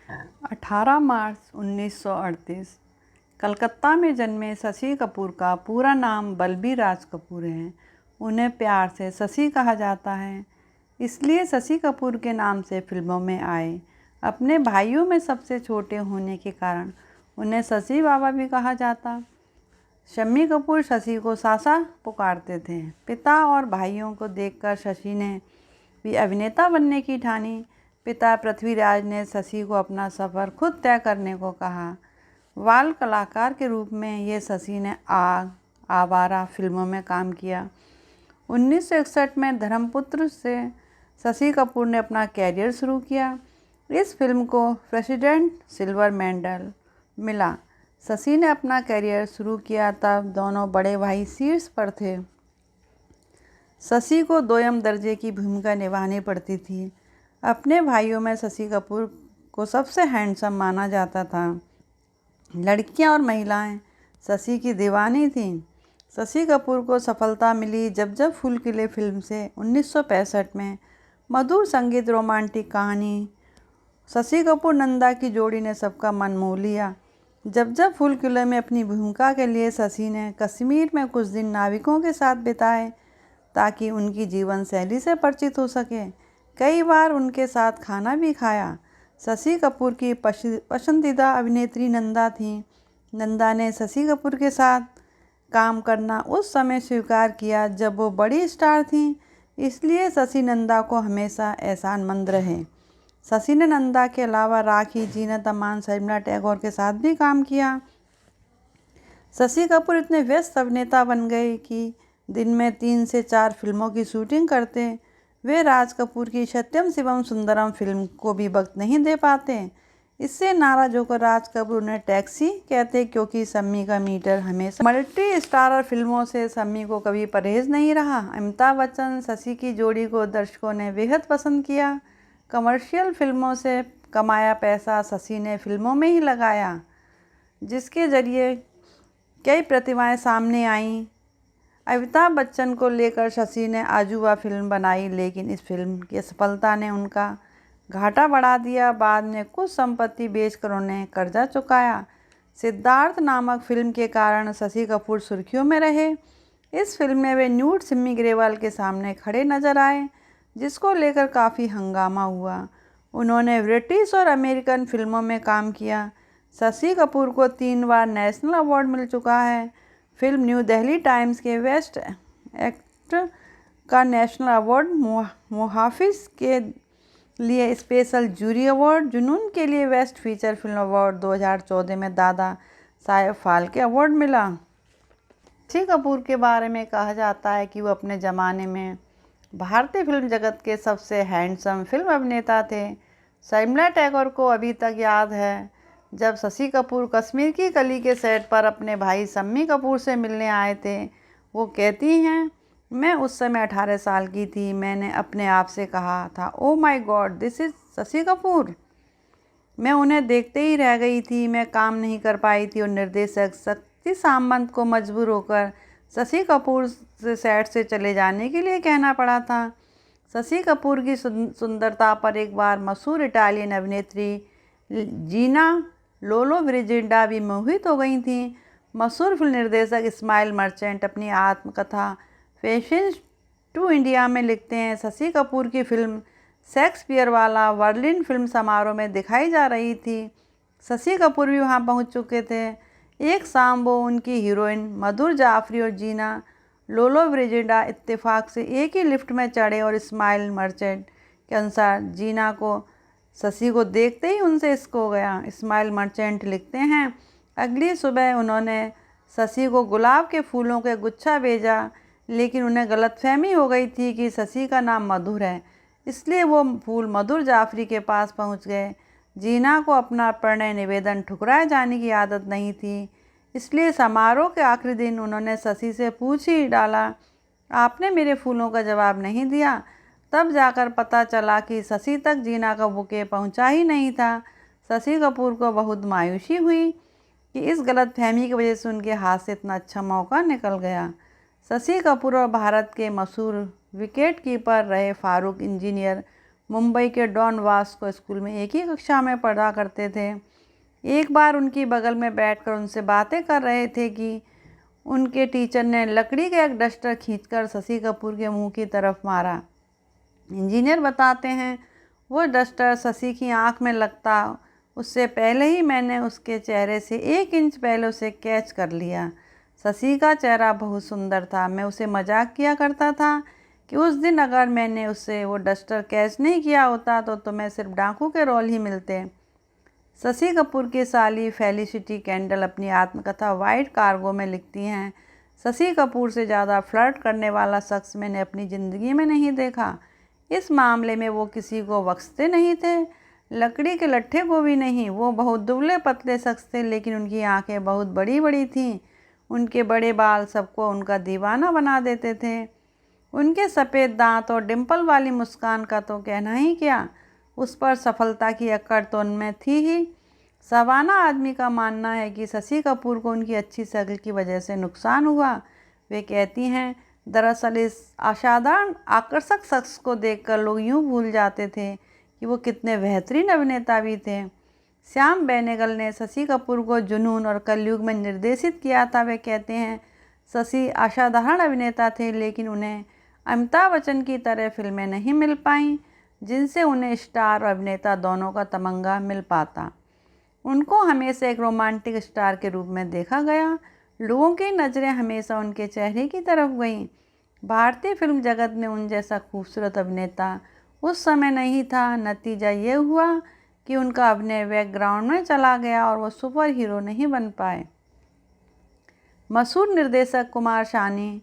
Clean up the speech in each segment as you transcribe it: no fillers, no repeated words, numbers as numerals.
18 मार्च 1938 कलकत्ता में जन्मे शशि कपूर का पूरा नाम बलबीर राज कपूर है। उन्हें प्यार से शशि कहा जाता है, इसलिए शशि कपूर के नाम से फिल्मों में आए। अपने भाइयों में सबसे छोटे होने के कारण उन्हें शशि बाबा भी कहा जाता। शम्मी कपूर शशि को सासा पुकारते थे। पिता और भाइयों को देखकर शशि ने भी अभिनेता बनने की ठानी। पिता पृथ्वीराज ने शशि को अपना सफ़र खुद तय करने को कहा। बाल कलाकार के रूप में ये शशि ने आग, आवारा फिल्मों में काम किया। 1961 में धर्मपुत्र से शशि कपूर ने अपना कैरियर शुरू किया। इस फिल्म को प्रेसिडेंट सिल्वर मेडल मिला। शशि ने अपना कैरियर शुरू किया तब दोनों बड़े भाई शीर्ष पर थे। शशि को दोयम दर्जे की भूमिका निभानी पड़ती थी। अपने भाइयों में शशि कपूर को सबसे हैंडसम माना जाता था। लड़कियां और महिलाएं शशि की दीवानी थीं। शशि कपूर को सफलता मिली जब फूल खिले फिल्म से 1965 में। मधुर संगीत, रोमांटिक कहानी, शशि कपूर नंदा की जोड़ी ने सबका मन मोह लिया। जब फूल खिले में अपनी भूमिका के लिए शशि ने कश्मीर में कुछ दिन नाविकों के साथ बिताए ताकि उनकी जीवन शैली से परिचित हो सके। कई बार उनके साथ खाना भी खाया। शशि कपूर की पसंदीदा अभिनेत्री नंदा थी। नंदा ने शशि कपूर के साथ काम करना उस समय स्वीकार किया जब वो बड़ी स्टार थीं, इसलिए शशि नंदा को हमेशा एहसानमंद रहे। शशि ने नंदा के अलावा राखी, जीनत अमान, शर्मिला टैगोर के साथ भी काम किया। शशि कपूर इतने व्यस्त अभिनेता बन गए कि दिन में 3 से 4 फिल्मों की शूटिंग करते। वे राज कपूर की सत्यम शिवम सुंदरम फिल्म को भी वक्त नहीं दे पाते। इससे नाराज होकर राज कपूर उन्हें टैक्सी कहते क्योंकि शम्मी का मीटर हमेशा मल्टी स्टारर फिल्मों से शम्मी को कभी परहेज नहीं रहा। अमिताभ बच्चन शशि की जोड़ी को दर्शकों ने बेहद पसंद किया। कमर्शियल फिल्मों से कमाया पैसा शशि ने फिल्मों में ही लगाया, जिसके जरिए कई प्रतिभाएं सामने आईं। अमिताभ बच्चन को लेकर शशि ने आजुबा फिल्म बनाई, लेकिन इस फिल्म की असफलता ने उनका घाटा बढ़ा दिया। बाद में कुछ संपत्ति बेचकर उन्हें कर्जा चुकाया। सिद्धार्थ नामक फिल्म के कारण शशि कपूर सुर्खियों में रहे। इस फिल्म में वे न्यूड सिमी ग्रेवाल के सामने खड़े नजर आए, जिसको लेकर काफ़ी हंगामा हुआ। उन्होंने ब्रिटिश और अमेरिकन फिल्मों में काम किया। शशि कपूर को 3 बार नेशनल अवार्ड मिल चुका है। फिल्म न्यू दिल्ली टाइम्स के बेस्ट एक्टर का नेशनल अवार्ड, मुहाफिज के लिए स्पेशल जूरी अवार्ड, जुनून के लिए बेस्ट फीचर फिल्म अवार्ड 2014 में दादा साहेब फाल्के अवार्ड मिला। शशि कपूर के बारे में कहा जाता है कि वो अपने ज़माने में भारतीय फिल्म जगत के सबसे हैंडसम फिल्म अभिनेता थे। शर्मिला टैगोर को अभी तक याद है जब शशि कपूर कश्मीर की कली के सेट पर अपने भाई शम्मी कपूर से मिलने आए थे। वो कहती हैं, मैं उस समय 18 साल की थी। मैंने अपने आप से कहा था, oh my God, this is Shashi Kapoor. मैं उन्हें देखते ही रह गई थी। मैं काम नहीं कर पाई थी और निर्देशक शक्ति सामंत को मजबूर होकर शशि कपूर से सेट से चले जाने के लिए कहना पड़ा था। शशि कपूर की सुंदरता पर एक बार मशहूर इटालियन अभिनेत्री जीना लोलो ब्रिजिडा भी मोहित हो गई थीं। मशहूर फिल्म निर्देशक इस्माइल मर्चेंट अपनी आत्मकथा फैशन टू इंडिया में लिखते हैं, शशि कपूर की फिल्म शेक्सपियर वाला बर्लिन फिल्म समारोह में दिखाई जा रही थी। शशि कपूर भी वहां पहुंच चुके थे। एक शाम वो उनकी हीरोइन मधुर जाफरी और जीना लोलो ब्रिजिडा इत्तेफाक से एक ही लिफ्ट में चढ़े और इस्माइल मर्चेंट के अनुसार जीना को शशि को देखते ही उनसे इश्क हो गया। इस्माइल मर्चेंट लिखते हैं, अगली सुबह उन्होंने शशि को गुलाब के फूलों का गुच्छा भेजा, लेकिन उन्हें गलतफहमी हो गई थी कि शशि का नाम मधुर है, इसलिए वो फूल मधुर जाफरी के पास पहुंच गए। जीना को अपना प्रणय निवेदन ठुकराए जाने की आदत नहीं थी, इसलिए समारोह के आखिरी दिन उन्होंने शशि से पूछ ही डाला, आपने मेरे फूलों का जवाब नहीं दिया। तब जाकर पता चला कि शशि तक जीना का बुके पहुंचा ही नहीं था। शशि कपूर को बहुत मायूसी हुई कि इस गलतफहमी की वजह से उनके हाथ से इतना अच्छा मौका निकल गया। शशि कपूर और भारत के मशहूर विकेट कीपर रहे फारूक इंजीनियर मुंबई के डॉन वास्को स्कूल में एक ही कक्षा में पढ़ा करते थे। एक बार उनकी बगल में बैठकर उनसे बातें कर रहे थे कि उनके टीचर ने लकड़ी का एक डस्टर खींचकर शशि कपूर के मुंह की तरफ मारा। इंजीनियर बताते हैं वो डस्टर शशि की आंख में लगता उससे पहले ही मैंने उसके चेहरे से 1 इंच पहले उसे कैच कर लिया। शशि का चेहरा बहुत सुंदर था। मैं उसे मजाक किया करता था कि उस दिन अगर मैंने उससे वो डस्टर कैच नहीं किया होता तो मैं सिर्फ डाकू के रोल ही मिलते। शशि कपूर की साली फेलिसिटी कैंडल अपनी आत्मकथा वाइट कार्गो में लिखती हैं, शशि कपूर से ज़्यादा फ्लर्ट करने वाला शख्स मैंने अपनी ज़िंदगी में नहीं देखा। इस मामले में वो किसी को बख्शते नहीं थे, लकड़ी के लट्ठे को भी नहीं। वो बहुत दुबले पतले शख्स थे, लेकिन उनकी आंखें बहुत बड़ी बड़ी थीं। उनके बड़े बाल सबको उनका दीवाना बना देते थे। उनके सफ़ेद दांत और डिम्पल वाली मुस्कान का तो कहना ही क्या, उस पर सफलता की अक्कड़ तो उनमें थी ही। सवाना आदमी का मानना है कि शशि कपूर को उनकी अच्छी शक्ल की वजह से नुकसान हुआ। वे कहती हैं, दरअसल इस असाधारण आकर्षक शख्स को देखकर लोग यूं भूल जाते थे कि वो कितने बेहतरीन अभिनेता भी थे। श्याम बेनेगल ने शशि कपूर को जुनून और कलयुग में निर्देशित किया था। वे कहते हैं, शशि असाधारण अभिनेता थे, लेकिन उन्हें अमिताभ बच्चन की तरह फिल्में नहीं मिल पाईं जिनसे उन्हें स्टार और अभिनेता दोनों का तमंगा मिल पाता। उनको हमेशा एक रोमांटिक स्टार के रूप में देखा गया। लोगों की नज़रें हमेशा उनके चेहरे की तरफ गईं। भारतीय फिल्म जगत में उन जैसा खूबसूरत अभिनेता उस समय नहीं था। नतीजा ये हुआ कि उनका अभिनय बैकग्राउंड में चला गया और वो सुपर हीरो नहीं बन पाए। मशहूर निर्देशक कुमार सानी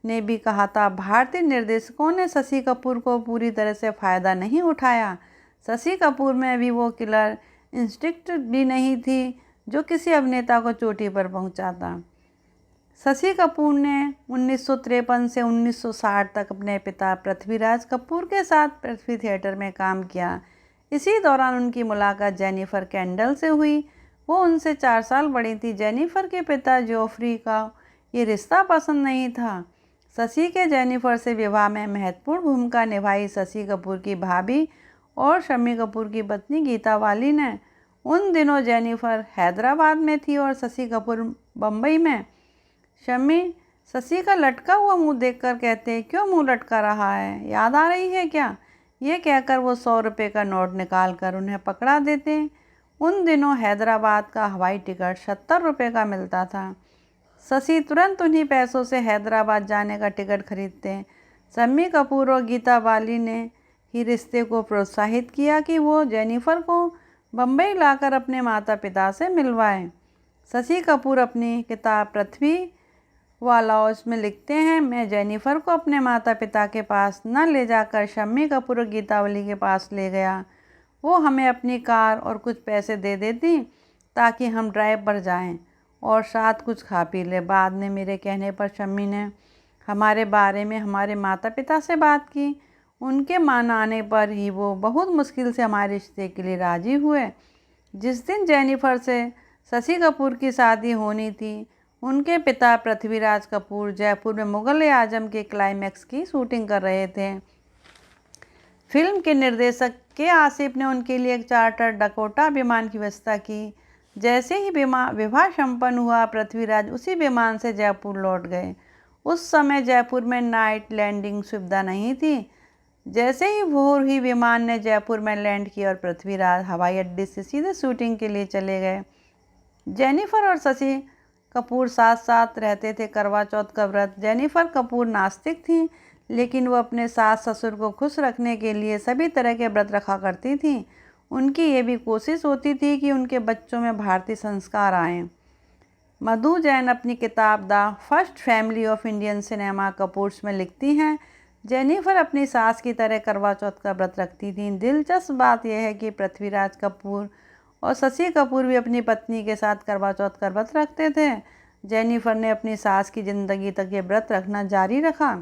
ने भी कहा था, भारतीय निर्देशकों ने शशि कपूर को पूरी तरह से फ़ायदा नहीं उठाया। शशि कपूर में भी वो किलर इंस्टिंक्ट भी नहीं थी जो किसी अभिनेता को चोटी पर पहुंचाता। शशि कपूर ने 1953 से 1960 तक अपने पिता पृथ्वीराज कपूर के साथ पृथ्वी थिएटर में काम किया। इसी दौरान उनकी मुलाकात जेनिफर कैंडल से हुई। वो उनसे 4 साल बड़ी थी। जेनिफर के पिता जोफ्री का ये रिश्ता पसंद नहीं था। शशि के जेनिफर से विवाह में महत्वपूर्ण भूमिका निभाई शशि कपूर की भाभी और शम्मी कपूर की पत्नी गीता वाली ने। उन दिनों जेनिफर हैदराबाद में थी और शशि कपूर बम्बई में। शम्मी शशि का लटका हुआ मुंह देखकर कहते, क्यों मुंह लटका रहा है, याद आ रही है क्या? ये कहकर वो 100 रुपये का नोट निकाल कर उन्हें पकड़ा देते। उन दिनों हैदराबाद का हवाई टिकट 70 रुपये का मिलता था। शशि तुरंत उन्हीं पैसों से हैदराबाद जाने का टिकट खरीदते। शम्मी कपूर और गीता बाली ने ही रिश्ते को प्रोत्साहित किया कि वो जेनिफर को बम्बई लाकर अपने माता पिता से मिलवाए। शशि कपूर अपनी किताब पृथ्वी वालाओस में लिखते हैं, मैं जेनिफर को अपने माता पिता के पास न ले जाकर शम्मी कपूर और गीतावली के पास ले गया। वो हमें अपनी कार और कुछ पैसे दे देती ताकि हम ड्राइव पर जाएं और साथ कुछ खा पी ले। बाद में मेरे कहने पर शम्मी ने हमारे बारे में हमारे माता पिता से बात की। उनके मान आने पर ही वो बहुत मुश्किल से हमारे रिश्ते के लिए राज़ी हुए। जिस दिन जेनिफर से शशि कपूर की शादी होनी थी, उनके पिता पृथ्वीराज कपूर जयपुर में मुगल-ए-आजम के क्लाइमैक्स की शूटिंग कर रहे थे। फिल्म के निर्देशक के आसिफ ने उनके लिए एक चार्टर डकोटा विमान की व्यवस्था की। जैसे ही विवाह संपन्न हुआ, पृथ्वीराज उसी विमान से जयपुर लौट गए। उस समय जयपुर में नाइट लैंडिंग सुविधा नहीं थी। जैसे ही भोर हुई, विमान ने जयपुर में लैंड किया और पृथ्वीराज हवाई अड्डे से सीधे शूटिंग के लिए चले गए। जेनिफर और शशि कपूर साथ साथ रहते थे। करवा चौथ का व्रत। जेनिफर कपूर नास्तिक थी, लेकिन वो अपने सास ससुर को खुश रखने के लिए सभी तरह के व्रत रखा करती थी। उनकी ये भी कोशिश होती थी कि उनके बच्चों में भारतीय संस्कार आएँ। मधु जैन अपनी किताब the first family of Indian cinema Kapoors में लिखती हैं, जेनिफर अपनी सास की तरह करवा चौथ का व्रत रखती थी। दिलचस्प बात यह है कि पृथ्वीराज कपूर और शशि कपूर भी अपनी पत्नी के साथ करवा चौथ का व्रत रखते थे। जेनिफर ने अपनी सास की ज़िंदगी तक ये व्रत रखना जारी रखा।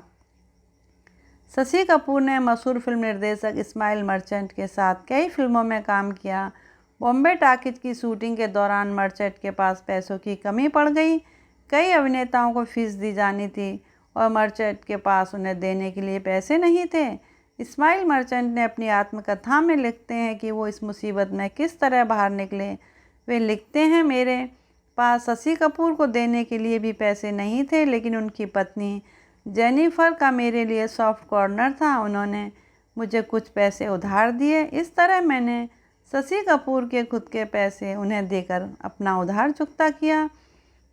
शशि कपूर ने मशहूर फिल्म निर्देशक इस्माइल मर्चेंट के साथ कई फिल्मों में काम किया। बॉम्बे टॉकीज की शूटिंग के दौरान मर्चेंट के पास पैसों की कमी पड़ गई। कई अभिनेताओं को फीस दी जानी थी और मर्चेंट के पास उन्हें देने के लिए पैसे नहीं थे। स्माइल मर्चेंट ने अपनी आत्मकथा में लिखते हैं कि वो इस मुसीबत में किस तरह बाहर निकले। वे लिखते हैं, मेरे पास शशि कपूर को देने के लिए भी पैसे नहीं थे, लेकिन उनकी पत्नी जेनिफर का मेरे लिए सॉफ्ट कॉर्नर था। उन्होंने मुझे कुछ पैसे उधार दिए। इस तरह मैंने शशि कपूर के खुद के पैसे उन्हें देकर अपना उधार चुकता किया।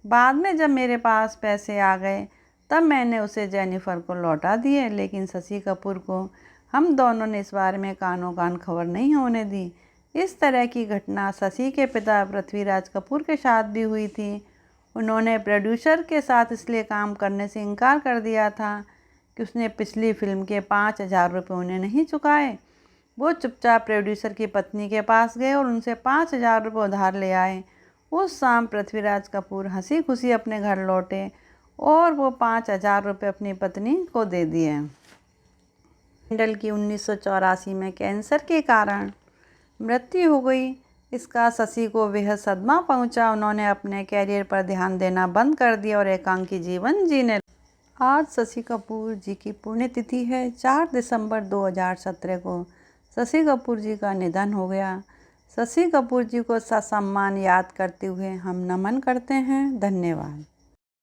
बाद में जब मेरे पास पैसे आ गए तब मैंने उसे जेनिफर को लौटा दिए, लेकिन शशि कपूर को हम दोनों ने इस बारे में कानो कान खबर नहीं होने दी। इस तरह की घटना शशि के पिता पृथ्वीराज कपूर के साथ भी हुई थी। उन्होंने प्रोड्यूसर के साथ इसलिए काम करने से इनकार कर दिया था कि उसने पिछली फिल्म के 5,000 रुपये उन्हें नहीं चुकाए। वो चुपचाप प्रोड्यूसर की पत्नी के पास गए और उनसे 5,000 रुपये उधार ले आए। उस शाम पृथ्वीराज कपूर हंसी खुशी अपने घर लौटे और वो 5,000 रुपये अपनी पत्नी को दे दिए। मंडल की 1984 में कैंसर के कारण मृत्यु हो गई। इसका शशि को बेहद सदमा पहुंचा। उन्होंने अपने कैरियर पर ध्यान देना बंद कर दिया और एकांकी जीवन जीने। आज शशि कपूर जी की पुण्यतिथि है। 4 दिसंबर 2017 को शशि कपूर जी का निधन हो गया। शशि कपूर जी को ससम्मान याद करते हुए हम नमन करते हैं। धन्यवाद।